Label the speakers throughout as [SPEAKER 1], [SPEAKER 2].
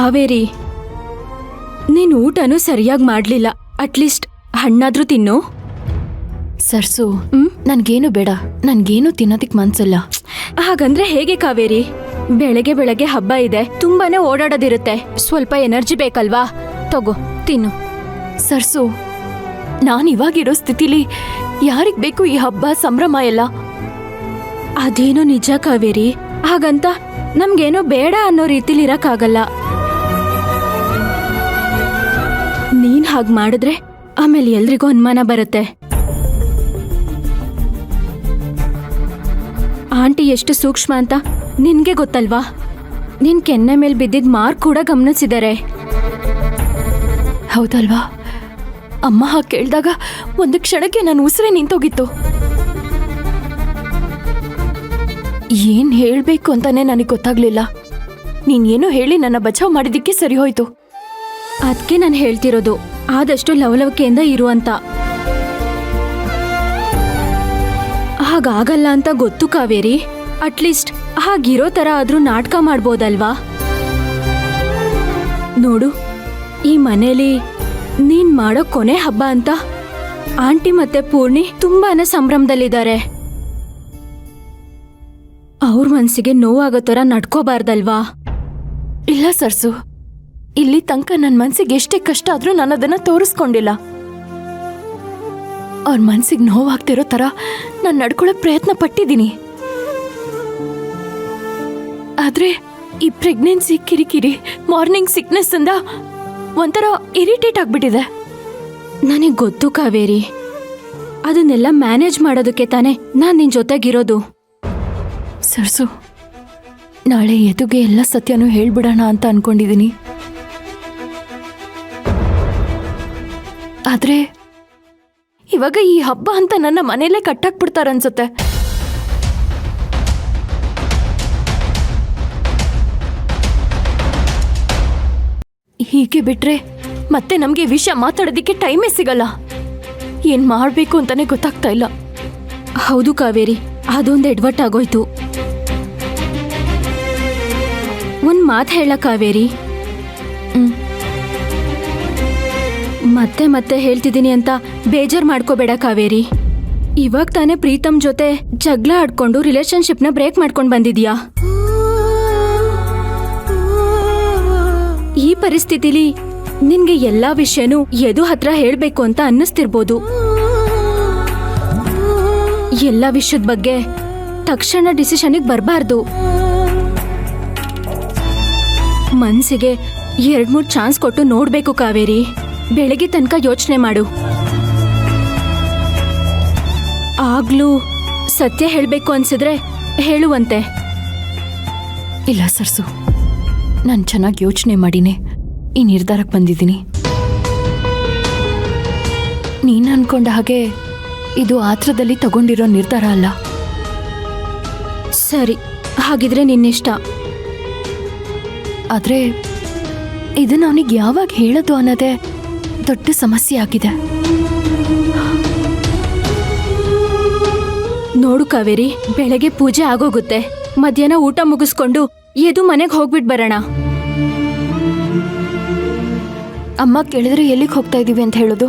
[SPEAKER 1] ಕಾವೇರಿ, ನೀನ್ ಊಟನೂ ಸರಿಯಾಗಿ ಮಾಡ್ಲಿಲ್ಲ. ಅಟ್ಲೀಸ್ಟ್ ಹಣ್ಣಾದ್ರೂ ತಿನ್ನು.
[SPEAKER 2] ಸರ್ಸು, ನನ್ಗೇನು ಬೇಡ, ನನ್ಗೇನು ತಿನ್ನೋದಿಕ್ ಮನ್ಸಿಲ್ಲ.
[SPEAKER 1] ಹಾಗಂದ್ರೆ ಹೇಗೆ ಕಾವೇರಿ? ಬೆಳಗ್ಗೆ ಬೆಳಗ್ಗೆ ಹಬ್ಬ ಇದೆ, ತುಂಬಾನೇ ಓಡಾಡೋದಿರುತ್ತೆ, ಸ್ವಲ್ಪ ಎನರ್ಜಿ ಬೇಕಲ್ವಾ? ತಗೋ ತಿನ್ನು.
[SPEAKER 2] ಸರ್ಸು, ನಾನಿವಾಗಿರೋ ಸ್ಥಿತಿಲಿ ಯಾರಿಗ್ ಬೇಕು ಈ ಹಬ್ಬ ಸಂಭ್ರಮ ಎಲ್ಲ?
[SPEAKER 1] ಅದೇನೋ ನಿಜ ಕಾವೇರಿ, ಹಾಗಂತ ನಮ್ಗೇನೋ ಬೇಡ ಅನ್ನೋ ರೀತಿಲಿ ಇರಕ್ಕಾಗಲ್ಲ. ನೀನ್ ಹಾಗ್ ಮಾಡಿದ್ರೆ ಆಮೇಲೆ ಎಲ್ರಿಗೂ ಅನುಮಾನ ಬರುತ್ತೆ. ಆಂಟಿ ಎಷ್ಟು ಸೂಕ್ಷ್ಮ ಅಂತ ನಿನ್ಗೆ ಗೊತ್ತಲ್ವಾ? ನಿನ್ ಕೆನ್ನೆ ಮೇಲೆ ಬಿದ್ದಿದ್ ಮಾರ್ಕ್ ಕೂಡ ಗಮನಿಸಿದ್ದಾರೆ.
[SPEAKER 2] ಹೌದಲ್ವಾ? ಅಮ್ಮ ಹಾಗೆ ಕೇಳಿದಾಗ ಒಂದು ಕ್ಷಣಕ್ಕೆ ನಾನು ಉಸಿರೇ ನಿಂತೋಗಿತ್ತು. ಏನ್ ಹೇಳ್ಬೇಕು ಅಂತಾನೆ ನನಗೆ ಗೊತ್ತಾಗ್ಲಿಲ್ಲ. ನೀನೇನೋ ಹೇಳಿ ನನ್ನ ಬಚಾವ್ ಮಾಡಿದ್ದಕ್ಕೆ ಸರಿ ಹೋಯ್ತು.
[SPEAKER 1] ಅದಕ್ಕೆ ನಾನು ಹೇಳ್ತಿರೋದು, ಆದಷ್ಟು ಲವಲವಿಕೆಯಿಂದ ಇರು ಅಂತ. ಹಾಗಾಗಲ್ಲ ಅಂತ ಗೊತ್ತು ಕಾವೇರಿ. ಅಟ್ಲೀಸ್ಟ್ ಹಾಗಿರೋ ತರ ಆದ್ರೂ ನಾಟಕ ಮಾಡ್ಬೋದಲ್ವಾ? ನೋಡು, ಈ ಮನೇಲಿ ನೀನ್ ಮಾಡೋ ಕೊನೆ ಹಬ್ಬ ಅಂತ ಆಂಟಿ ಮತ್ತೆ ಪೂರ್ಣಿ ತುಂಬಾನೇ ಸಂಭ್ರಮದಲ್ಲಿದ್ದಾರೆ. ಅವ್ರ ಮನ್ಸಿಗೆ ನೋವಾಗೋ ತರ ನಡ್ಕೋಬಾರ್ದಲ್ವಾ?
[SPEAKER 2] ಇಲ್ಲ ಸರ್ಸು, ಇಲ್ಲಿ ತನಕ ನನ್ನ ಮನ್ಸಿಗೆ ಎಷ್ಟೇ ಕಷ್ಟ ಆದ್ರೂ ನಾನು ಅದನ್ನ ತೋರಿಸ್ಕೊಂಡಿಲ್ಲ. ಅವ್ರ ಮನ್ಸಿಗೆ ನೋವಾಗ್ತಿರೋ ತರ ನಾನು ನಡ್ಕೊಳಕ್ ಪ್ರಯತ್ನ ಪಟ್ಟಿದ್ದೀನಿ. ಆದ್ರೆ ಈ ಪ್ರೆಗ್ನೆನ್ಸಿ ಕಿರಿಕಿರಿ, ಮಾರ್ನಿಂಗ್ ಸಿಕ್ನೆಸ್ ಇಂದ ಒಂಥರ ಇರಿಟೇಟ್ ಆಗ್ಬಿಟ್ಟಿದೆ.
[SPEAKER 1] ನನಗ್ ಗೊತ್ತು ಕಾವೇರಿ, ಅದನ್ನೆಲ್ಲ ಮ್ಯಾನೇಜ್ ಮಾಡೋದಕ್ಕೆ ತಾನೇ ನಾನ್ ನಿನ್ ಜೊತೆಗಿರೋದು.
[SPEAKER 2] ಸರ್ಸು, ನಾಳೆ ಎದುಗೆ ಎಲ್ಲ ಸತ್ಯನೂ ಹೇಳ್ಬಿಡೋಣ ಅಂತ ಅನ್ಕೊಂಡಿದೀನಿ. ಆದ್ರೆ ಇವಾಗ ಈ ಹಬ್ಬ ಅಂತ ನನ್ನ ಮನೇಲೆ ಕಟ್ಟಾಕ್ಬಿಡ್ತಾರನ್ಸುತ್ತೆ. ಹೀಗೆ ಬಿಟ್ರೆ ಮತ್ತೆ ನಮ್ಗೆ ವಿಷಯ ಮಾತಾಡೋದಿಕ್ಕೆ ಟೈಮೇ ಸಿಗಲ್ಲ. ಏನ್ ಮಾಡ್ಬೇಕು ಅಂತಾನೆ ಗೊತ್ತಾಗ್ತಾ ಇಲ್ಲ.
[SPEAKER 1] ಹೌದು ಕಾವೇರಿ, ಅದೊಂದು ಎಡ್ವಟ್ ಆಗೋಯ್ತು. ಒಂದ್ ಮಾತು ಹೇಳ ಕಾವೇರಿ. ಮತ್ತೆ ಮತ್ತೆ ಹೇಳ್ತಿದ್ದೀನಿ ಅಂತ ಬೇಜಾರ್ ಮಾಡ್ಕೋಬೇಡ ಕಾವೇರಿ. ಇವಾಗ ತಾನೇ ಪ್ರೀತಮ್ ಜೊತೆ ಜಗಳ ಆಡ್ಕೊಂಡು ರಿಲೇಶನ್ಶಿಪ್ನ ಬ್ರೇಕ್ ಮಾಡ್ಕೊಂಡು ಬಂದಿದ್ಯಾ. ಈ ಪರಿಸ್ಥಿತಿಲಿ ನಿನ್ಗೆ ಎಲ್ಲಾ ವಿಷಯನೂ ಎದು ಹತ್ರ ಹೇಳ್ಬೇಕು ಅಂತ ಅನ್ನಿಸ್ತಿರ್ಬೋದು. ಎಲ್ಲ ವಿಷಯದ ಬಗ್ಗೆ ತಕ್ಷಣ ಡಿಸಿಷನ್ಗೆ ಬರಬಾರ್ದು. ಮನ್ಸಿಗೆ 2-3 ಚಾನ್ಸ್ ಕೊಟ್ಟು ನೋಡ್ಬೇಕು ಕಾವೇರಿ. ಬೆಳಗ್ಗೆ ತನಕ ಯೋಚನೆ ಮಾಡು. ಆಗ್ಲೂ ಸತ್ಯ ಹೇಳ್ಬೇಕು ಅನ್ಸಿದ್ರೆ ಹೇಳುವಂತೆ.
[SPEAKER 2] ಇಲ್ಲ ಸರ್ಸು, ನಾನು ಚೆನ್ನಾಗಿ ಯೋಚನೆ ಮಾಡಿನೇ ಈ ನಿರ್ಧಾರಕ್ಕೆ ಬಂದಿದ್ದೀನಿ. ನೀನು ಅನ್ಕೊಂಡ ಹಾಗೆ ಇದು ಆತ್ರದಲ್ಲಿ ತಗೊಂಡಿರೋ ನಿರ್ಧಾರ ಅಲ್ಲ.
[SPEAKER 1] ಸರಿ, ಹಾಗಿದ್ರೆ ನಿನ್ನಿಷ್ಟ.
[SPEAKER 2] ಆದ್ರೆ ಇದನ್ನ ಅವನಿಗೆ ಯಾವಾಗ ಹೇಳೋದು ಅನ್ನೋದೇ ದೊಡ್ಡ ಸಮಸ್ಯೆ ಆಗಿದೆ.
[SPEAKER 1] ನೋಡು ಕಾವೇರಿ, ಬೆಳಗ್ಗೆ ಪೂಜೆ ಆಗೋಗುತ್ತೆ. ಮಧ್ಯಾಹ್ನ ಊಟ ಮುಗಿಸ್ಕೊಂಡು ಎದು ಮನೆಗೆ ಹೋಗ್ಬಿಟ್ ಬರೋಣ.
[SPEAKER 2] ಅಮ್ಮ ಕೇಳಿದ್ರೆ ಎಲ್ಲಿಗೆ ಹೋಗ್ತಾ ಇದೀವಿ ಅಂತ ಹೇಳೋದು?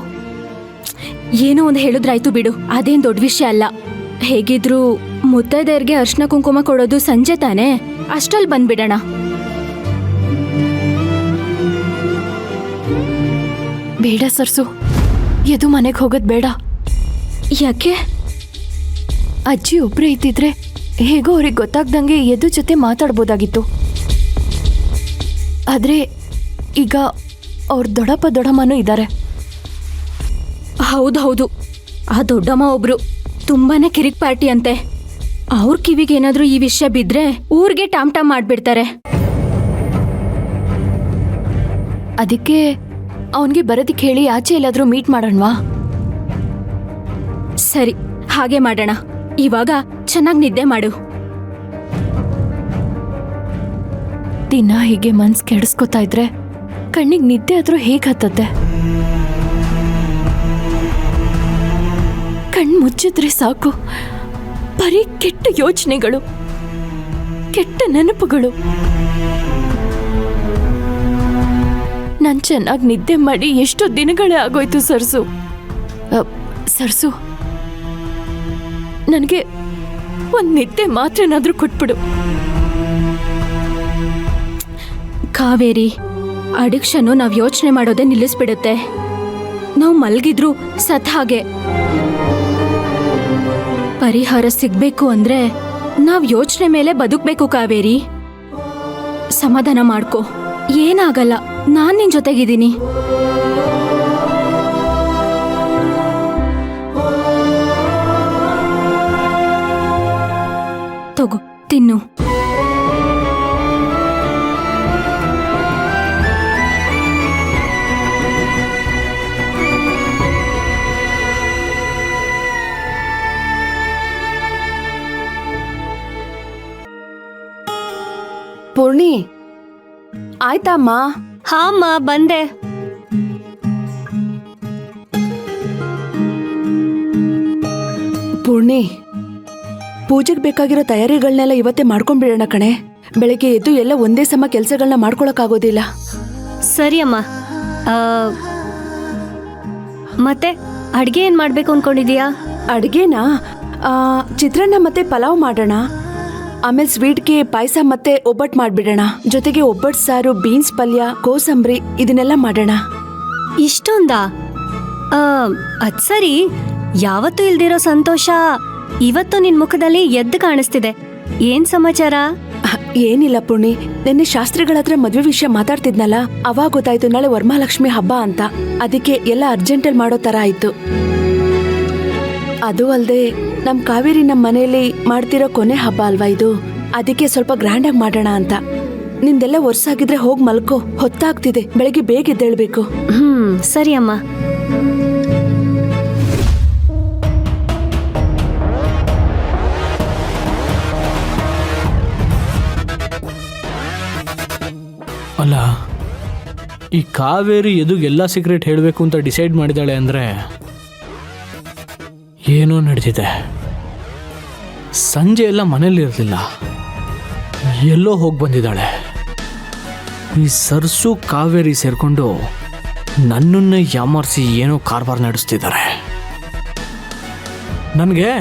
[SPEAKER 1] ಏನೋ ಒಂದು ಹೇಳಿದ್ರಾಯ್ತು ಬಿಡು, ಅದೇನ್ ದೊಡ್ಡ ವಿಷಯ ಅಲ್ಲ. ಹೇಗಿದ್ರು ಮುತ್ತೈದೆಯರ್ಗೆ ಅರ್ಶನ ಕುಂಕುಮ ಕೊಡೋದು ಸಂಜೆ ತಾನೆ, ಅಷ್ಟಲ್ಲಿ ಬಂದ್ಬಿಡೋಣ.
[SPEAKER 2] ಬೇಡ ಸರ್ಸು, ಎದು ಮನೆಗೆ ಹೋಗೋದು ಬೇಡ.
[SPEAKER 1] ಯಾಕೆ?
[SPEAKER 2] ಅಜ್ಜಿ ಒಬ್ಬರೇ ಇದ್ದಿದ್ರೆ ಹೇಗೋ ಅವ್ರಿಗೆ ಗೊತ್ತಾಗ್ದಂಗೆ ಎದು ಜೊತೆ ಮಾತಾಡ್ಬೋದಾಗಿತ್ತು. ಆದ್ರೆ ಈಗ ಅವ್ರ ದೊಡ್ಡಪ್ಪ ದೊಡ್ಡಮ್ಮನೂ ಇದ್ದಾರೆ.
[SPEAKER 1] ಹೌದು, ಆ ದೊಡ್ಡಮ್ಮ ಒಬ್ರು ತುಂಬಾನೇ ಕಿರಿಕ್ ಪಾರ್ಟಿ ಅಂತೆ. ಅವ್ರ ಕಿವಿಗೆ ಏನಾದ್ರೂ ಈ ವಿಷಯ ಬಿದ್ರೆ ಊರ್ಗೆ ಟಾಮ್ ಟಾಮ್ ಮಾಡ್ಬಿಡ್ತಾರೆ.
[SPEAKER 2] ಅದಕ್ಕೆ ಅವನ್ಗೆ ಬರೋದಿಕ್ಕೆ ಹೇಳಿ ಆಚೆ ಎಲ್ಲಾದ್ರೂ ಮೀಟ್ ಮಾಡೋಣವಾ?
[SPEAKER 1] ಸರಿ, ಹಾಗೆ ಮಾಡೋಣ. ಇವಾಗ ಚೆನ್ನಾಗಿ ನಿದ್ದೆ ಮಾಡು.
[SPEAKER 2] ದಿನ ಹೀಗೆ ಮನ್ಸ್ ಕೆಡಿಸ್ಕೊತಾ ಇದ್ರೆ ಕಣ್ಣಿಗೆ ನಿದ್ದೆ ಆದ್ರೂ ಹೇಗೆ ಹತ್ತತ್ತೆ? ಕಣ್ ಮುಚ್ಚಿದ್ರೆ ಸಾಕು, ಬರೀ ಕೆಟ್ಟ ಯೋಚನೆಗಳು, ಕೆಟ್ಟ ನೆನಪುಗಳು. ನಾನು ಚೆನ್ನಾಗಿ ನಿದ್ದೆ ಮಾಡಿ ಎಷ್ಟು ದಿನಗಳೇ ಆಗೋಯ್ತು ಸರ್ಸು. ಸರ್ಸು, ನನಗೆ ಒಂದು ನಿದ್ದೆ ಮಾತ್ರನಾದ್ರೂ ಕೊಟ್ಬಿಡು.
[SPEAKER 1] ಕಾವೇರಿ, ಅಡಿಕ್ಷನ್ನು ನಾವು ಯೋಚನೆ ಮಾಡೋದೇ ನಿಲ್ಲಿಸ್ಬಿಡುತ್ತೆ. ನಾವು ಮಲಗಿದ್ರು ಸತ್ ಹಾಗೆ. ಪರಿಹಾರ ಸಿಗ್ಬೇಕು ಅಂದ್ರೆ ನಾವು ಯೋಚನೆ ಮೇಲೆ ಬದುಕಬೇಕು ಕಾವೇರಿ. ಸಮಾಧಾನ ಮಾಡ್ಕೋ, ಏನಾಗಲ್ಲ, ನಾನ್ ನಿನ್ ಜೊತೆಗಿದ್ದೀನಿ. ತಗೋ, ತಿನ್ನು.
[SPEAKER 3] ಪೂರ್ಣಿ, ಆಯ್ತಮ್ಮ?
[SPEAKER 4] ಹಾ ಅಮ್ಮ, ಬಂದೆ.
[SPEAKER 3] ಪೂರ್ಣಿ, ಪೂಜೆಗೆ ಬೇಕಾಗಿರೋ ತಯಾರಿಗಳನ್ನೆಲ್ಲ ಇವತ್ತೇ ಮಾಡ್ಕೊಂಡ್ಬಿಡೋಣ ಕಣೆ. ಬೆಳಗ್ಗೆ ಎದ್ದು ಎಲ್ಲ ಒಂದೇ ಸಮ ಕೆಲಸಗಳನ್ನ ಮಾಡ್ಕೊಳಕ್ಕಾಗೋದಿಲ್ಲ.
[SPEAKER 4] ಸರಿ ಅಮ್ಮ. ಮತ್ತೆ ಅಡ್ಗೆ ಏನ್ ಮಾಡ್ಬೇಕು ಅನ್ಕೊಂಡಿದೀಯಾ?
[SPEAKER 3] ಅಡ್ಗೆನಾ? ಚಿತ್ರಾನ್ನ ಮತ್ತೆ ಪಲಾವ್ ಮಾಡೋಣ. ಆಮೇಲೆ ಸ್ವೀಟ್ಗೆ ಪಾಯಸ ಮತ್ತೆ ಒಬ್ಬಟ್ಟು ಮಾಡ್ಬಿಡೋಣ. ಜೊತೆಗೆ ಒಬ್ಬಟ್ಟು ಸಾರು, ಬೀನ್ಸ್ ಪಲ್ಯ, ಕೋಸಂಬರಿ ಇದನ್ನೆಲ್ಲ ಮಾಡೋಣ.
[SPEAKER 4] ಇಷ್ಟೊಂದಾ? ಅದ್ ಸರಿ, ಯಾವತ್ತೂ ಇಲ್ದಿರೋ ಸಂತೋಷ ಇವತ್ತು ನಿನ್ ಮುಖದಲ್ಲಿ ಎದ್ದು ಕಾಣಿಸ್ತಿದೆ. ಏನ್ ಸಮಾಚಾರ?
[SPEAKER 3] ಏನಿಲ್ಲ ಪುಣಿ, ನಿನ್ನೆ ಶಾಸ್ತ್ರಿಗಳ ಹತ್ರ ಮದ್ವೆ ವಿಷಯ ಮಾತಾಡ್ತಿದ್ನಲ್ಲ, ಅವಾಗ ಗೊತ್ತಾಯ್ತು ನಾಳೆ ವರಮಹಾಲಕ್ಷ್ಮಿ ಹಬ್ಬ ಅಂತ. ಅದಕ್ಕೆ ಎಲ್ಲ ಅರ್ಜೆಂಟಲ್ಲಿ ಮಾಡೋ ತರ ಆಯ್ತು. ಅದು ಅಲ್ಲದೆ ನಮ್ ಕಾವೇರಿ ನಮ್ಮ ಮನೆಯಲ್ಲಿ ಮಾಡ್ತಿರೋ ಕೊನೆ ಹಬ್ಬ ಅಲ್ವಾ ಇದು, ಅದಕ್ಕೆ ಸ್ವಲ್ಪ ಗ್ರ್ಯಾಂಡ್ ಆಗಿ ಮಾಡೋಣ ಅಂತ. ನಿಂದೆಲ್ಲ ವರ್ಷಾಗಿದ್ರೆ ಹೋಗಿ ಮಲ್ಕೋ, ಹೊತ್ತಾಗ್ತಿದೆ, ಬೆಳಗ್ಗೆ ಬೇಗ ಎದ್ದೇಳ್ಬೇಕು.
[SPEAKER 4] ಸರಿ ಅಮ್ಮ.
[SPEAKER 5] ಅಲ್ಲ, ಈ ಕಾವೇರಿ ಎದುಗೆಲ್ಲ ಸೀಕ್ರೆಟ್ ಹೇಳಬೇಕು ಅಂತ ಡಿಸೈಡ್ ಮಾಡಿದಾಳೆ ಅಂದರೆ ಏನೋ ನಡೆದಿದೆ. ಸಂಜೆ ಎಲ್ಲ ಮನೇಲಿರಲಿಲ್ಲ, ಎಲ್ಲೋ ಹೋಗಿ ಬಂದಿದ್ದಾಳೆ. ಈ ಸರ್ಸು ಕಾವೇರಿ ಸೇರಿಕೊಂಡು ನನ್ನನ್ನೇ ಯಾಮಾರಿಸಿ ಏನೋ ಕಾರ್ಬಾರ್ ನಡೆಸ್ತಿದ್ದಾರೆ. ನನಗೆ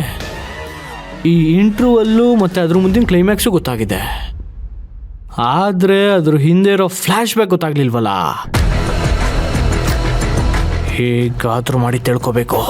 [SPEAKER 5] ಈ ಇಂಟ್ರ್ಯೂವಲ್ಲೂ ಮತ್ತು ಅದ್ರ ಮುಂದಿನ ಕ್ಲೈಮ್ಯಾಕ್ಸು ಗೊತ್ತಾಗಿದೆ, ಆದರೆ ಅದ್ರ ಹಿಂದೆ ಇರೋ ಫ್ಲ್ಯಾಶ್ ಬ್ಯಾಕ್ ಗೊತ್ತಾಗ್ಲಿಲ್ವಲ್ಲ. ಹೇಗಾದ್ರೂ ಮಾಡಿ ತಿಳ್ಕೋಬೇಕು.